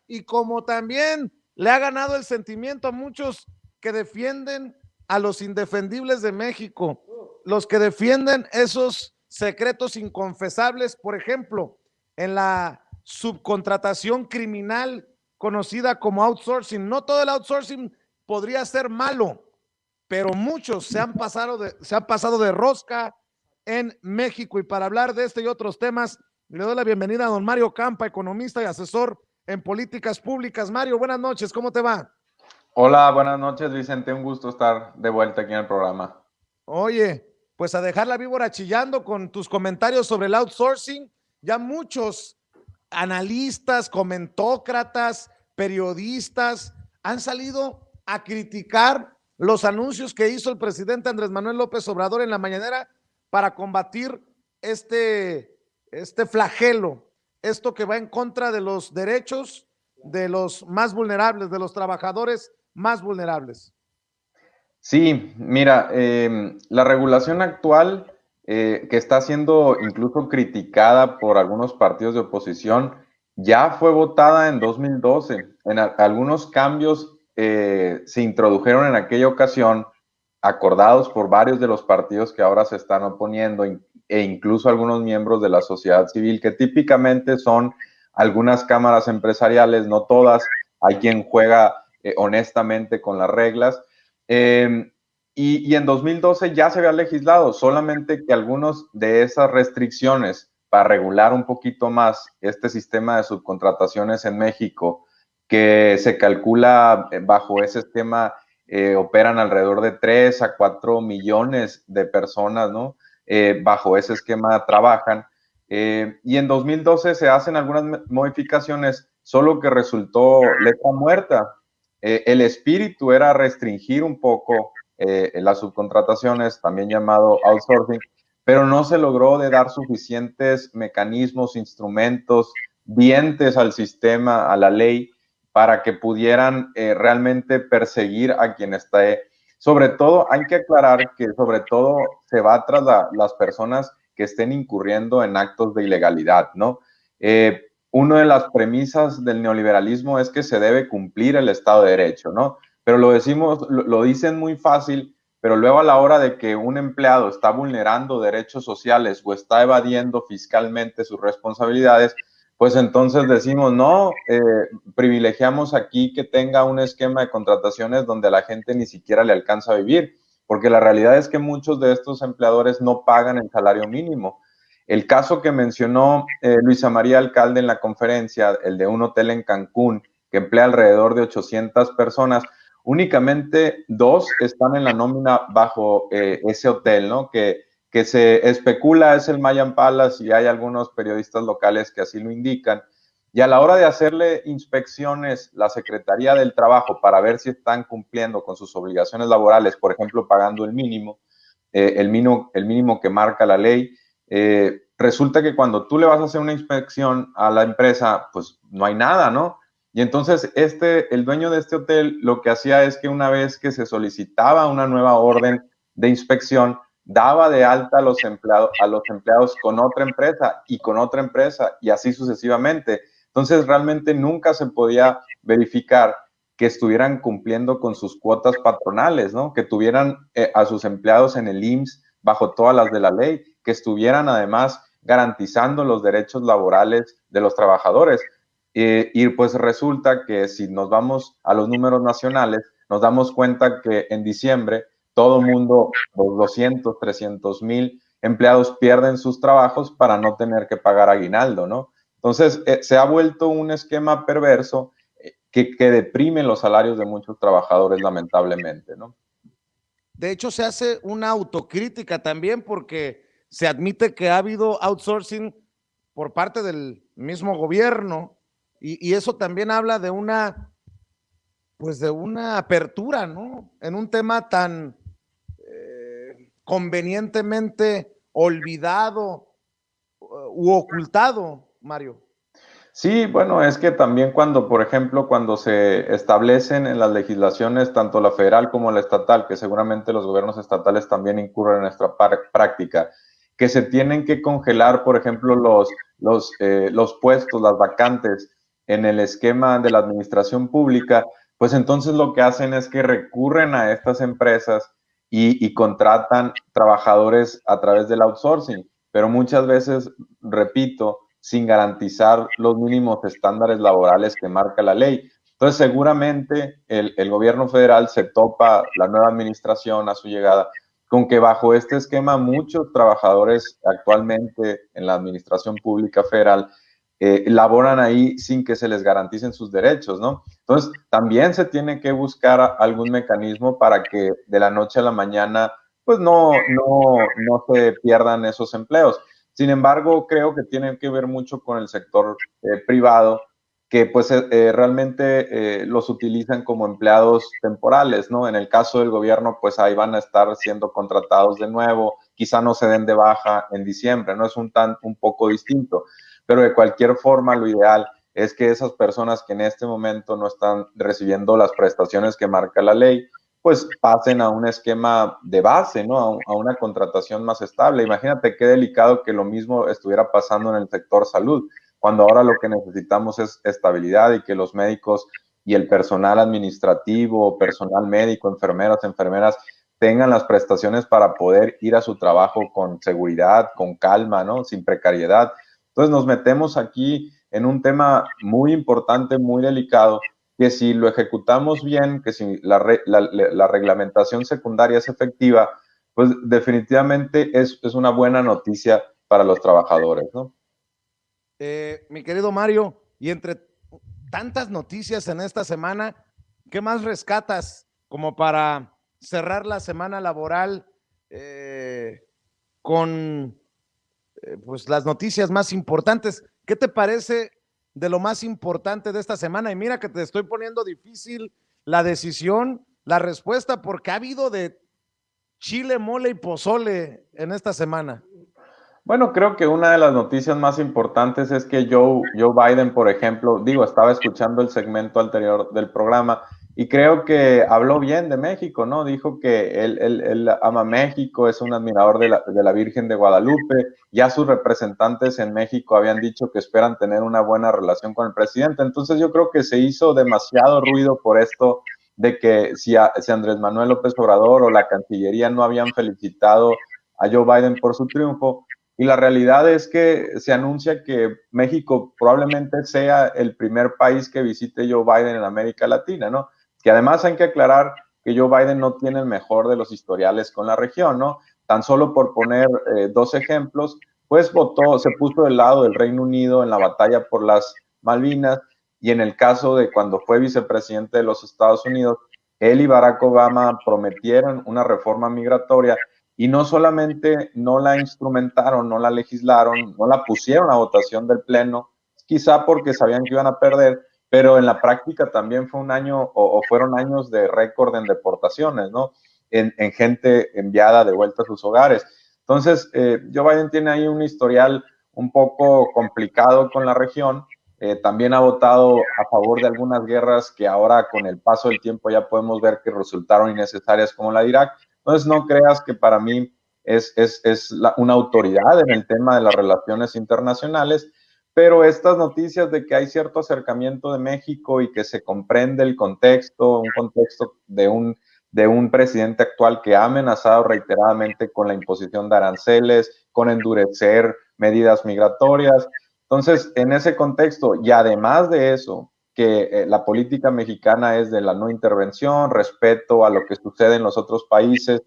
y como también le ha ganado el sentimiento a muchos que defienden a los indefendibles de México, los que defienden esos secretos inconfesables, por ejemplo, en la subcontratación criminal conocida como outsourcing. No todo el outsourcing podría ser malo, pero muchos se han pasado de rosca en México. Y para hablar de este y otros temas, le doy la bienvenida a don Mario Campa, economista y asesor en políticas públicas. Mario, buenas noches, ¿cómo te va? Hola, buenas noches, Vicente. Un gusto estar de vuelta aquí en el programa. Oye, pues a dejar la víbora chillando con tus comentarios sobre el outsourcing. Ya muchos analistas, comentócratas, periodistas han salido a criticar los anuncios que hizo el presidente Andrés Manuel López Obrador en la mañanera para combatir este flagelo, esto que va en contra de los derechos de los más vulnerables, de los trabajadores más vulnerables. Sí, mira, la regulación actual que está siendo incluso criticada por algunos partidos de oposición ya fue votada en 2012. Algunos cambios se introdujeron en aquella ocasión, acordados por varios de los partidos que ahora se están oponiendo e incluso algunos miembros de la sociedad civil, que típicamente son algunas cámaras empresariales, no todas. Hay quien juega honestamente con las reglas. Eh, y en 2012 ya se había legislado, solamente que algunas de esas restricciones para regular un poquito más este sistema de subcontrataciones en México, que se calcula bajo ese esquema, operan alrededor de 3 a 4 millones de personas, ¿no? Bajo ese esquema trabajan. Y en 2012 se hacen algunas modificaciones, solo que resultó letra muerta. El espíritu era restringir un poco las subcontrataciones, también llamado outsourcing, pero no se logró de dar suficientes mecanismos, instrumentos, dientes al sistema, a la ley, para que pudieran realmente perseguir a quien está. Sobre todo, hay que aclarar que sobre todo se va tras las personas que estén incurriendo en actos de ilegalidad, ¿no? Una de las premisas del neoliberalismo es que se debe cumplir el Estado de Derecho, ¿no? Pero lo dicen muy fácil, pero luego a la hora de que un empleado está vulnerando derechos sociales o está evadiendo fiscalmente sus responsabilidades, pues entonces decimos, no, privilegiamos aquí que tenga un esquema de contrataciones donde a la gente ni siquiera le alcanza a vivir, porque la realidad es que muchos de estos empleadores no pagan el salario mínimo. El caso que mencionó Luisa María Alcalde en la conferencia, el de un hotel en Cancún, que emplea alrededor de 800 personas, únicamente 2 están en la nómina bajo ese hotel, ¿no? Que se especula es el Mayan Palace y hay algunos periodistas locales que así lo indican. Y a la hora de hacerle inspecciones la Secretaría del Trabajo para ver si están cumpliendo con sus obligaciones laborales, por ejemplo, pagando el mínimo que marca la ley, resulta que cuando tú le vas a hacer una inspección a la empresa, pues no hay nada, ¿no? Y entonces el dueño de este hotel lo que hacía es que una vez que se solicitaba una nueva orden de inspección, daba de alta a los empleados con otra empresa y con otra empresa y así sucesivamente. Entonces realmente nunca se podía verificar que estuvieran cumpliendo con sus cuotas patronales, ¿no? Que tuvieran a sus empleados en el IMSS bajo todas las de la ley, que estuvieran además garantizando los derechos laborales de los trabajadores. Y pues resulta que si nos vamos a los números nacionales, nos damos cuenta que en diciembre todo el mundo, los 200, 300 mil empleados pierden sus trabajos para no tener que pagar aguinaldo, ¿no? Entonces, se ha vuelto un esquema perverso que deprime los salarios de muchos trabajadores, lamentablemente, ¿no? De hecho, se hace una autocrítica también porque se admite que ha habido outsourcing por parte del mismo gobierno y eso también habla de pues de una apertura, ¿no? En un tema tan convenientemente olvidado u ocultado, Mario. Sí, bueno, es que también cuando, por ejemplo, cuando se establecen en las legislaciones, tanto la federal como la estatal, que seguramente los gobiernos estatales también incurren en esta práctica, que se tienen que congelar, por ejemplo, los puestos, las vacantes en el esquema de la administración pública, pues entonces lo que hacen es que recurren a estas empresas y contratan trabajadores a través del outsourcing, pero muchas veces, repito, sin garantizar los mínimos estándares laborales que marca la ley. Entonces, seguramente el gobierno federal se topa, la nueva administración a su llegada, con que bajo este esquema muchos trabajadores actualmente en la administración pública federal laboran ahí sin que se les garanticen sus derechos, ¿no? Entonces, también se tiene que buscar algún mecanismo para que de la noche a la mañana, pues no se pierdan esos empleos. Sin embargo, creo que tiene que ver mucho con el sector privado, que pues realmente los utilizan como empleados temporales, ¿no? En el caso del gobierno, pues ahí van a estar siendo contratados de nuevo, quizá no se den de baja en diciembre, ¿no? Es un poco distinto, pero de cualquier forma lo ideal es que esas personas que en este momento no están recibiendo las prestaciones que marca la ley, pues pasen a un esquema de base, ¿no? A una contratación más estable. Imagínate qué delicado que lo mismo estuviera pasando en el sector salud, cuando ahora lo que necesitamos es estabilidad y que los médicos y el personal administrativo, personal médico, enfermeras, tengan las prestaciones para poder ir a su trabajo con seguridad, con calma, ¿no? Sin precariedad. Entonces nos metemos aquí en un tema muy importante, muy delicado, que si lo ejecutamos bien, que si la reglamentación secundaria es efectiva, pues definitivamente es una buena noticia para los trabajadores, ¿no? Mi querido Mario, y entre tantas noticias en esta semana, ¿qué más rescatas como para cerrar la semana laboral con pues las noticias más importantes? ¿Qué te parece de lo más importante de esta semana? Y mira que te estoy poniendo difícil la decisión, la respuesta, porque ha habido de chile, mole y pozole en esta semana. Bueno, creo que una de las noticias más importantes es que Joe Biden, por ejemplo, digo, estaba escuchando el segmento anterior del programa y creo que habló bien de México, ¿no? Dijo que él ama México, es un admirador de la Virgen de Guadalupe. Ya sus representantes en México habían dicho que esperan tener una buena relación con el presidente. Entonces yo creo que se hizo demasiado ruido por esto de que si Andrés Manuel López Obrador o la Cancillería no habían felicitado a Joe Biden por su triunfo. Y la realidad es que se anuncia que México probablemente sea el primer país que visite Joe Biden en América Latina, ¿no? Que además hay que aclarar que Joe Biden no tiene el mejor de los historiales con la región, ¿no? Tan solo por poner dos ejemplos, pues se puso del lado del Reino Unido en la batalla por las Malvinas, y en el caso de cuando fue vicepresidente de los Estados Unidos, él y Barack Obama prometieron una reforma migratoria y no solamente no la instrumentaron, no la legislaron, no la pusieron a votación del Pleno, quizá porque sabían que iban a perder, pero en la práctica también fue un año o fueron años de récord en deportaciones, ¿no? En gente enviada de vuelta a sus hogares. Entonces, Joe Biden tiene ahí un historial un poco complicado con la región. También ha votado a favor de algunas guerras que ahora con el paso del tiempo ya podemos ver que resultaron innecesarias, como la de Irak. Entonces, no creas que para mí una autoridad en el tema de las relaciones internacionales, pero estas noticias de que hay cierto acercamiento de México y que se comprende el contexto, un contexto de un presidente actual que ha amenazado reiteradamente con la imposición de aranceles, con endurecer medidas migratorias. Entonces, en ese contexto, y además de eso, que la política mexicana es de la no intervención, respeto a lo que sucede en los otros países,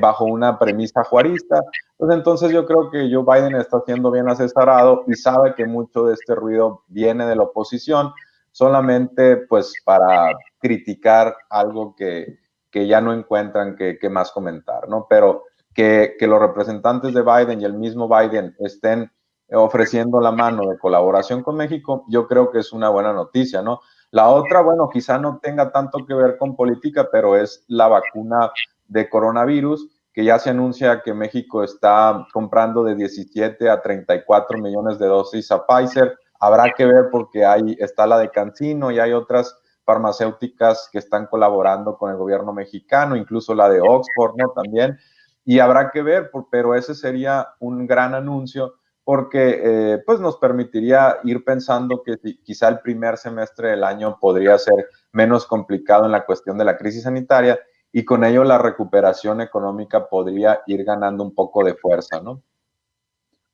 bajo una premisa juarista, pues entonces yo creo que Joe Biden está siendo bien asesorado y sabe que mucho de este ruido viene de la oposición, solamente pues para criticar algo que ya no encuentran que más comentar, ¿no? Pero que los representantes de Biden y el mismo Biden estén ofreciendo la mano de colaboración con México, yo creo que es una buena noticia, ¿no? La otra, bueno, quizá no tenga tanto que ver con política, pero es la vacuna de coronavirus, que ya se anuncia que México está comprando de 17 a 34 millones de dosis a Pfizer. Habrá que ver porque está la de CanSino y hay otras farmacéuticas que están colaborando con el gobierno mexicano, incluso la de Oxford, ¿no? También. Y habrá que ver, pero ese sería un gran anuncio porque pues nos permitiría ir pensando que quizá el primer semestre del año podría ser menos complicado en la cuestión de la crisis sanitaria y con ello la recuperación económica podría ir ganando un poco de fuerza, ¿no?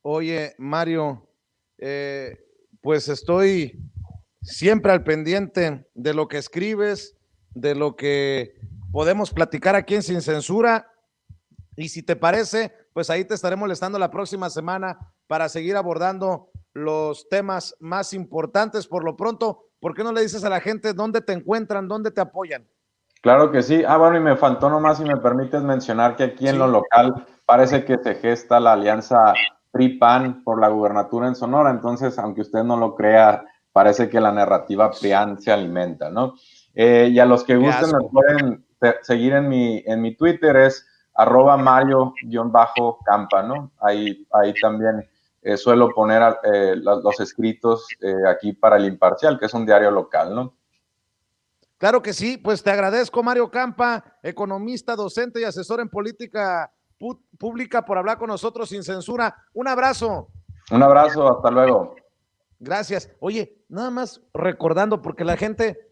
Oye, Mario, pues estoy siempre al pendiente de lo que escribes, de lo que podemos platicar aquí en Sin Censura. Y si te parece, pues ahí te estaré molestando la próxima semana para seguir abordando los temas más importantes. Por lo pronto, ¿por qué no le dices a la gente dónde te encuentran, dónde te apoyan? Claro que sí. Bueno, y me faltó nomás, si me permites mencionar que aquí en lo Sí, local parece que se gesta la alianza PRI-PAN por la gubernatura en Sonora. Entonces, aunque usted no lo crea, parece que la narrativa PRIAN se alimenta, ¿no? Y a los que qué gusten me asco. pueden seguir en mi Twitter, es @Mario-Campa, ¿no? Ahí también suelo poner los escritos aquí para El Imparcial, que es un diario local, ¿no? Claro que sí, pues te agradezco, Mario Campa, economista, docente y asesor en política pública, por hablar con nosotros sin censura. Un abrazo. Un abrazo, hasta luego. Gracias. Oye, nada más recordando, porque la gente